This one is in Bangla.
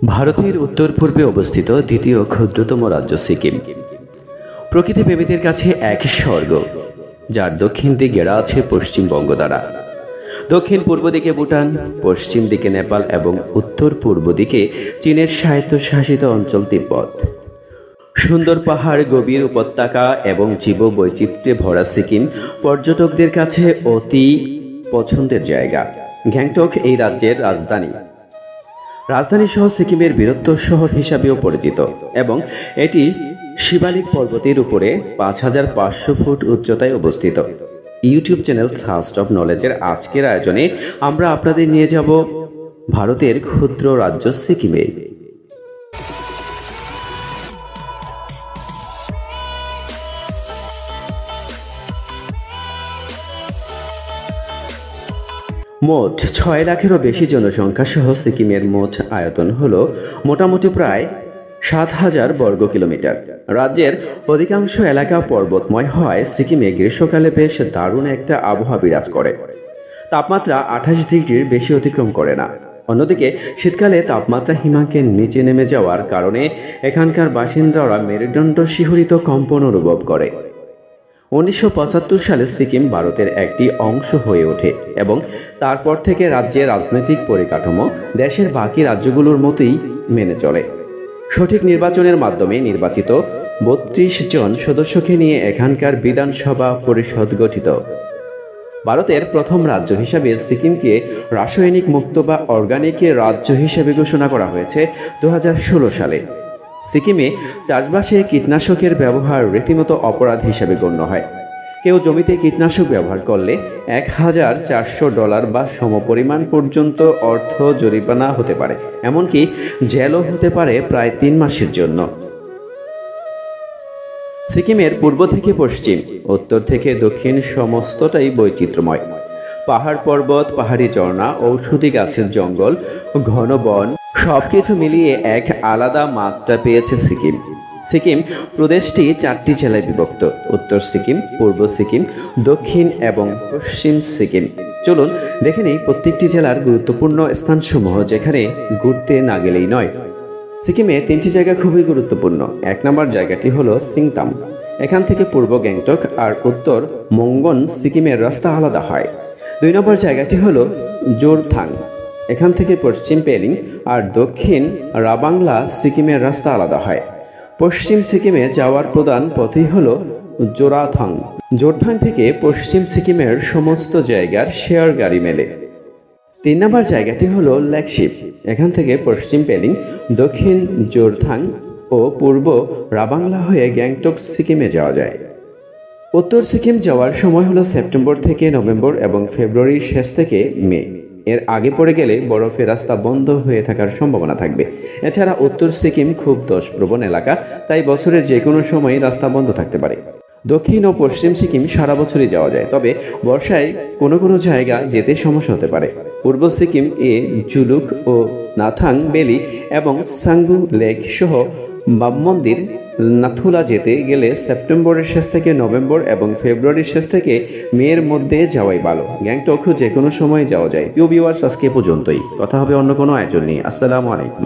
ভারতের উত্তর পূর্বে অবস্থিত দ্বিতীয় ক্ষুদ্রতম রাজ্য সিকিম প্রকৃতিপ্রেমীদের কাছে এক স্বর্গ, যার দক্ষিণ দিক ঘেরা আছে পশ্চিমবঙ্গ দ্বারা। দক্ষিণ পূর্ব দিকে ভুটান, পশ্চিম দিকে নেপাল এবং উত্তর পূর্ব দিকে চীনের স্বায়ত্তশাসিত অঞ্চল তিব্বত। সুন্দর পাহাড়, গভীর উপত্যকা এবং জীববৈচিত্র্যে ভরা সিকিম পর্যটকদের কাছে অতি পছন্দের জায়গা। গ্যাংটক এই রাজ্যের রাজধানী সহ সিকিমের বৃহত্তর শহর হিসাবেও পরিচিত এবং এটি শিবালিক পর্বতের উপরে ৫,৫০০ ফুট উচ্চতায় অবস্থিত। ইউটিউব চ্যানেল থার্স্ট অফ নলেজের আজকের আয়োজনে আমরা আপনাদের নিয়ে যাব ভারতের ক্ষুদ্র রাজ্য সিকিমে। মোট ৬ লাখেরও বেশি জনসংখ্যা সহ সিকিমের মোট আয়তন হল মোটামুটি প্রায় ৭,০০০ বর্গ কিলোমিটার। রাজ্যের অধিকাংশ এলাকা পর্বতময় হওয়ায় সিকিমে গ্রীষ্মকালে বেশ দারুণ একটা আবহাওয়া বিরাজ করে। তাপমাত্রা ২৮ ডিগ্রির বেশি অতিক্রম করে না। অন্যদিকে শীতকালে তাপমাত্রা হিমাঙ্কের নিচে নেমে যাওয়ার কারণে এখানকার বাসিন্দারা মেরুদণ্ড শিহরিত কম্পন অনুভব করে। ১৯৭৫ সালে সিকিম ভারতের একটি অংশ হয়ে ওঠে এবং তারপর থেকে রাজ্যের রাজনৈতিক পরিকাঠামো দেশের বাকি রাজ্যগুলোর মতোই মেনে চলে। সঠিক নির্বাচনের মাধ্যমে নির্বাচিত ৩২ জন সদস্যকে নিয়ে এখানকার বিধানসভা পরিষদ গঠিত। ভারতের প্রথম রাজ্য হিসাবে সিকিমকে রাসায়নিক মুক্ত বা অর্গানিক রাজ্য হিসেবে ঘোষণা করা হয়েছে ২০১৬ সালে। সিকিমে চাষবাসে কীটনাশকের ব্যবহার রীতিমতো অপরাধ হিসেবে গণ্য হয়। কেউ জমিতে কীটনাশক ব্যবহার করলে $১,৪০০ বা সমপরিমাণ পর্যন্ত অর্থ জরিমানা হতে পারে, এমনকি জেলও হতে পারে প্রায় ৩ মাসের জন্য। সিকিমের পূর্ব থেকে পশ্চিম, উত্তর থেকে দক্ষিণ সমস্তটাই বৈচিত্র্যময়। পাহাড় পর্বত, পাহাড়ি ঝর্ণা, ঔষধি গাছের জঙ্গল, ঘন বন সবকিছু মিলিয়ে এক আলাদা মাত্রা পেয়েছে সিকিম। সিকিম প্রদেশটি ৪টি জেলায় বিভক্ত: উত্তর সিকিম, পূর্ব সিকিম, দক্ষিণ এবং পশ্চিম সিকিম। চলুন দেখে নেই প্রত্যেকটি জেলার গুরুত্বপূর্ণ স্থানসমূহ, যেখানে ঘুরতে না গেলেই নয়। সিকিমে ৩টি জায়গা খুবই গুরুত্বপূর্ণ। ১ নম্বর জায়গাটি হলো সিংতাম। এখান থেকে পূর্ব গ্যাংটক আর উত্তর মঙ্গন সিকিমের রাস্তা আলাদা হয়। ২ নম্বর জায়গাটি হলো জোরথাং। এখান থেকে পশ্চিম পেলিং আর দক্ষিণ রাবাংলা সিকিমের রাস্তা আলাদা হয়। পশ্চিম সিকিমে যাওয়ার প্রধান পথই হল জোরাথাং। জোরথাং থেকে পশ্চিম সিকিমের সমস্ত জায়গার শেয়ার গাড়ি মেলে। ৩ নম্বর জায়গাটি হলো লেকশিপ। এখান থেকে পশ্চিম পেলিং, দক্ষিণ জোরথাং ও পূর্ব রাবাংলা হয়ে গ্যাংটক সিকিমে যাওয়া যায়। উত্তর সিকিম যাওয়ার সময় হলো সেপ্টেম্বর থেকে নভেম্বর এবং ফেব্রুয়ারির শেষ থেকে মে। এর আগে পড়ে গেলে বরফের রাস্তা বন্ধ হয়ে থাকার সম্ভাবনা থাকবে। এছাড়া উত্তর সিকিম খুব ধসপ্রবণ এলাকা, তাই বছরের যে কোনো সময় রাস্তা বন্ধ থাকতে পারে। দক্ষিণ ও পশ্চিম সিকিম সারা বছরই যাওয়া যায়, তবে বর্ষায় কোনো কোনো জায়গা যেতে সমস্যা হতে পারে। পূর্ব সিকিম জুলুক ও নাথাং বেলি এবং সাঙ্গু লেক সহ বাম মন্দির নাথুলা যেতে গেলে সেপ্টেম্বরের শেষ থেকে নভেম্বর এবং ফেব্রুয়ারির শেষ থেকে মের মধ্যে যাওয়াই ভালো। গ্যাংটক যে কোনো সময় যাওয়া যায়। প্রিয় ভিউয়ার্স, আজকে পর্যন্তই। কথা হবে অন্য কোনো আয়োজন নিয়ে। আসসালামু আলাইকুম।